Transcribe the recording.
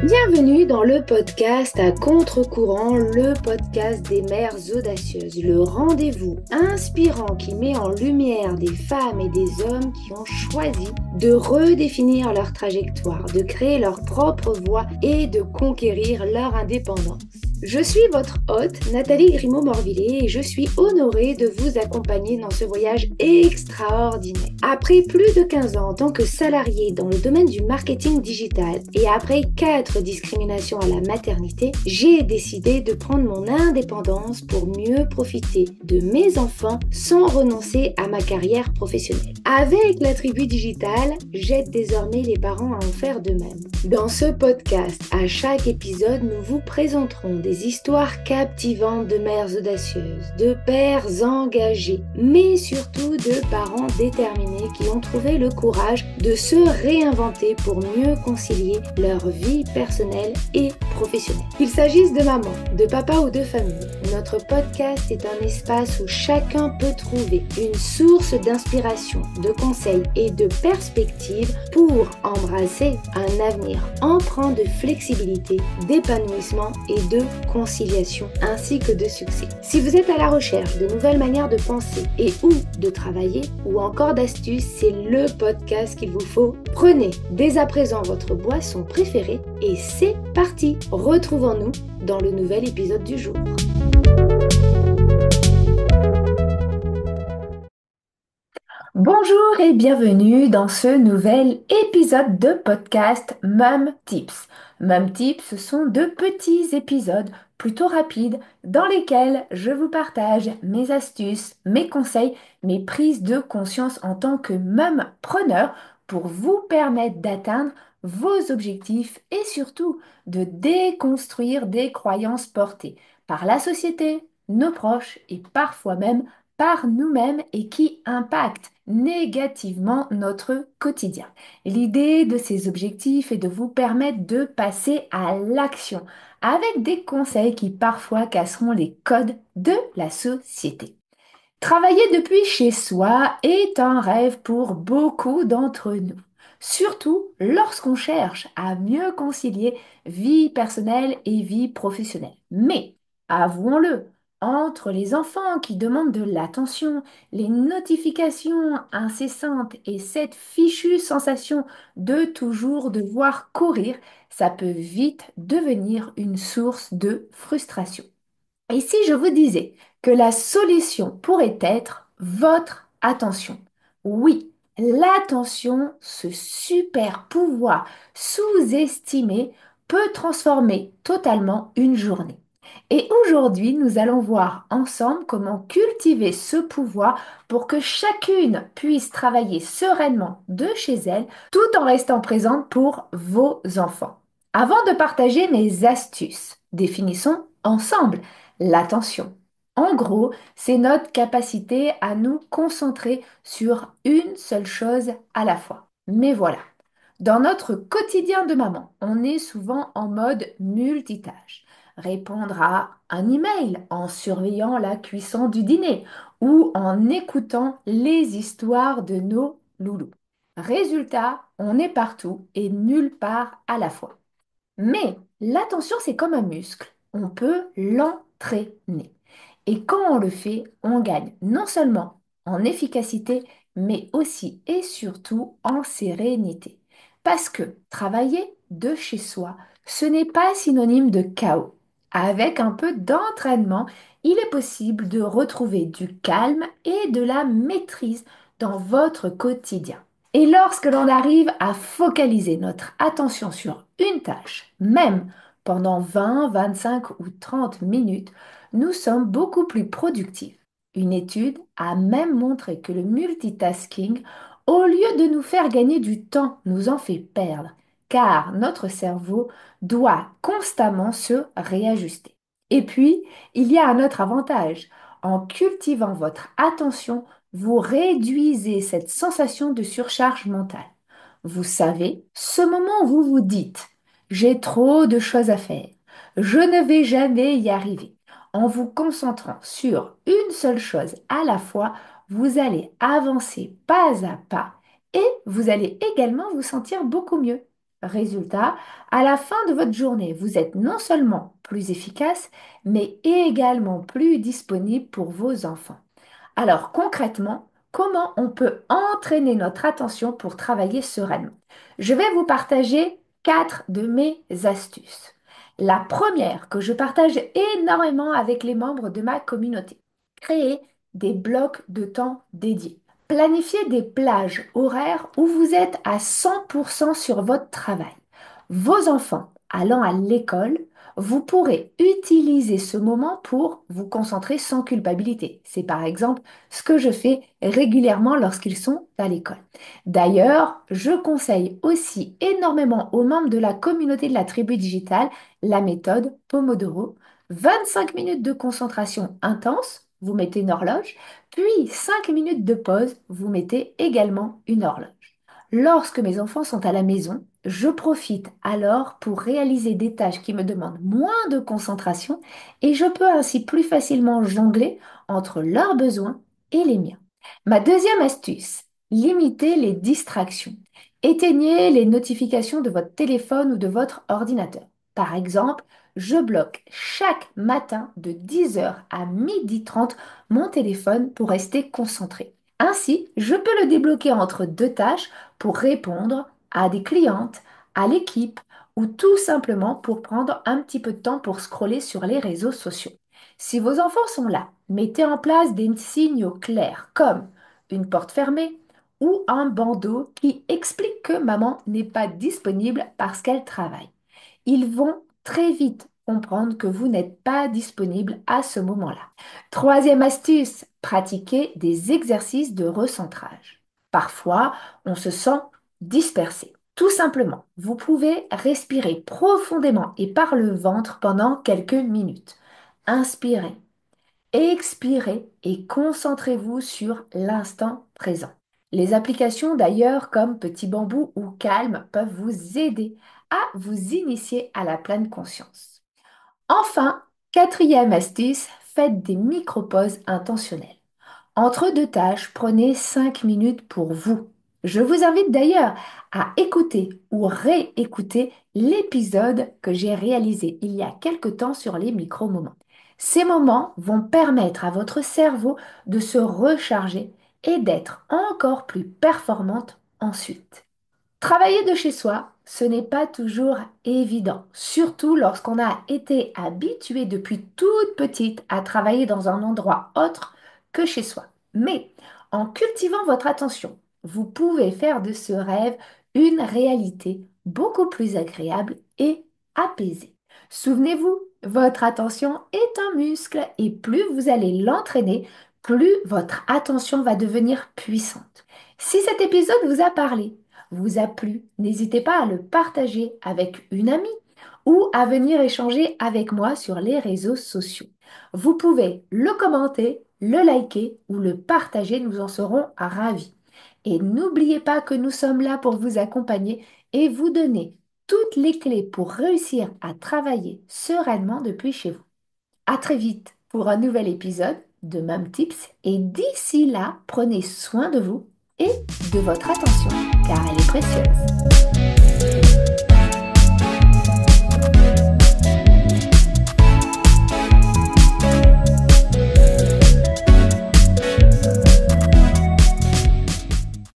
Bienvenue dans le podcast à contre-courant, le podcast des mères audacieuses, le rendez-vous inspirant qui met en lumière des femmes et des hommes qui ont choisi de redéfinir leur trajectoire, de créer leur propre voie et de conquérir leur indépendance. Je suis votre hôte, Nathalie Grimaud-Morvillet, et je suis honorée de vous accompagner dans ce voyage extraordinaire. Après plus de 15 ans en tant que salariée dans le domaine du marketing digital et après 4 discriminations à la maternité, j'ai décidé de prendre mon indépendance pour mieux profiter de mes enfants sans renoncer à ma carrière professionnelle. Avec la tribu digitale, j'aide désormais les parents à en faire de même. Dans ce podcast, à chaque épisode, nous vous présenterons des histoires captivantes de mères audacieuses, de pères engagés, mais surtout de parents déterminés qui ont trouvé le courage de se réinventer pour mieux concilier leur vie personnelle et professionnelle. Qu'il s'agisse de maman, de papa ou de famille, notre podcast est un espace où chacun peut trouver une source d'inspiration, de conseils et de perspectives pour embrasser un avenir empreint de flexibilité, d'épanouissement et de conciliation, ainsi que de succès. Si vous êtes à la recherche de nouvelles manières de penser et ou de travailler, ou encore d'astuces, c'est le podcast qu'il vous faut. Prenez dès à présent votre boisson préférée et c'est parti. Retrouvons-nous dans le nouvel épisode du jour. Bonjour et bienvenue dans ce nouvel épisode de podcast Mum Tips. Mum Tips, ce sont de petits épisodes plutôt rapides dans lesquels je vous partage mes astuces, mes conseils, mes prises de conscience en tant que mumpreneur pour vous permettre d'atteindre vos objectifs et surtout de déconstruire des croyances portées par la société, nos proches et parfois même par nous-mêmes et qui impactent négativement notre quotidien. L'idée de ces objectifs est de vous permettre de passer à l'action avec des conseils qui parfois casseront les codes de la société. Travailler depuis chez soi est un rêve pour beaucoup d'entre nous, surtout lorsqu'on cherche à mieux concilier vie personnelle et vie professionnelle. Mais, avouons-le, entre les enfants qui demandent de l'attention, les notifications incessantes et cette fichue sensation de toujours devoir courir, ça peut vite devenir une source de frustration. Et si je vous disais que la solution pourrait être votre attention? Oui, l'attention, ce super pouvoir sous-estimé, peut transformer totalement une journée. Et aujourd'hui, nous allons voir ensemble comment cultiver ce pouvoir pour que chacune puisse travailler sereinement de chez elle tout en restant présente pour vos enfants. Avant de partager mes astuces, définissons ensemble l'attention. En gros, c'est notre capacité à nous concentrer sur une seule chose à la fois. Mais voilà, dans notre quotidien de maman, on est souvent en mode multitâche. Répondre à un email en surveillant la cuisson du dîner ou en écoutant les histoires de nos loulous. Résultat, on est partout et nulle part à la fois. Mais l'attention, c'est comme un muscle. On peut l'entraîner. Et quand on le fait, on gagne non seulement en efficacité, mais aussi et surtout en sérénité. Parce que travailler de chez soi, ce n'est pas synonyme de chaos. Avec un peu d'entraînement, il est possible de retrouver du calme et de la maîtrise dans votre quotidien. Et lorsque l'on arrive à focaliser notre attention sur une tâche, même pendant 20, 25 ou 30 minutes, nous sommes beaucoup plus productifs. Une étude a même montré que le multitasking, au lieu de nous faire gagner du temps, nous en fait perdre, car notre cerveau doit constamment se réajuster. Et puis, il y a un autre avantage. En cultivant votre attention, vous réduisez cette sensation de surcharge mentale. Vous savez, ce moment où vous vous dites, j'ai trop de choses à faire, je ne vais jamais y arriver. En vous concentrant sur une seule chose à la fois, vous allez avancer pas à pas et vous allez également vous sentir beaucoup mieux. Résultat, à la fin de votre journée, vous êtes non seulement plus efficace, mais également plus disponible pour vos enfants. Alors concrètement, comment on peut entraîner notre attention pour travailler sereinement? Je vais vous partager 4 de mes astuces. La première que je partage énormément avec les membres de ma communauté, créer des blocs de temps dédiés. Planifiez des plages horaires où vous êtes à 100% sur votre travail. Vos enfants allant à l'école, vous pourrez utiliser ce moment pour vous concentrer sans culpabilité. C'est par exemple ce que je fais régulièrement lorsqu'ils sont à l'école. D'ailleurs, je conseille aussi énormément aux membres de la communauté de la tribu digitale la méthode Pomodoro. 25 minutes de concentration intense, vous mettez une horloge, puis 5 minutes de pause, vous mettez également une horloge. Lorsque mes enfants sont à la maison, je profite alors pour réaliser des tâches qui me demandent moins de concentration et je peux ainsi plus facilement jongler entre leurs besoins et les miens. Ma deuxième astuce, limiter les distractions. Éteignez les notifications de votre téléphone ou de votre ordinateur. Par exemple, je bloque chaque matin de 10h à 12h30 mon téléphone pour rester concentré. Ainsi, je peux le débloquer entre deux tâches pour répondre à des clientes, à l'équipe ou tout simplement pour prendre un petit peu de temps pour scroller sur les réseaux sociaux. Si vos enfants sont là, mettez en place des signaux clairs comme une porte fermée ou un bandeau qui explique que maman n'est pas disponible parce qu'elle travaille. Ils vont très vite comprendre que vous n'êtes pas disponible à ce moment-là. Troisième astuce, pratiquer des exercices de recentrage. Parfois, on se sent dispersé. Tout simplement, vous pouvez respirer profondément et par le ventre pendant quelques minutes. Inspirez, expirez et concentrez-vous sur l'instant présent. Les applications d'ailleurs comme Petit Bambou ou Calme peuvent vous aider à vous initier à la pleine conscience. Enfin, quatrième astuce, faites des micro-pauses intentionnelles. Entre deux tâches, prenez 5 minutes pour vous. Je vous invite d'ailleurs à écouter ou réécouter l'épisode que j'ai réalisé il y a quelque temps sur les micro-moments. Ces moments vont permettre à votre cerveau de se recharger et d'être encore plus performante ensuite. Travailler de chez soi, ce n'est pas toujours évident, surtout lorsqu'on a été habitué depuis toute petite à travailler dans un endroit autre que chez soi. Mais en cultivant votre attention, vous pouvez faire de ce rêve une réalité beaucoup plus agréable et apaisée. Souvenez-vous, votre attention est un muscle et plus vous allez l'entraîner, plus votre attention va devenir puissante. Si cet épisode vous a parlé, vous a plu, n'hésitez pas à le partager avec une amie ou à venir échanger avec moi sur les réseaux sociaux. Vous pouvez le commenter, le liker ou le partager, nous en serons ravis. Et n'oubliez pas que nous sommes là pour vous accompagner et vous donner toutes les clés pour réussir à travailler sereinement depuis chez vous. À très vite pour un nouvel épisode de Mom Tips et d'ici là, prenez soin de vous et de votre attention car elle est précieuse.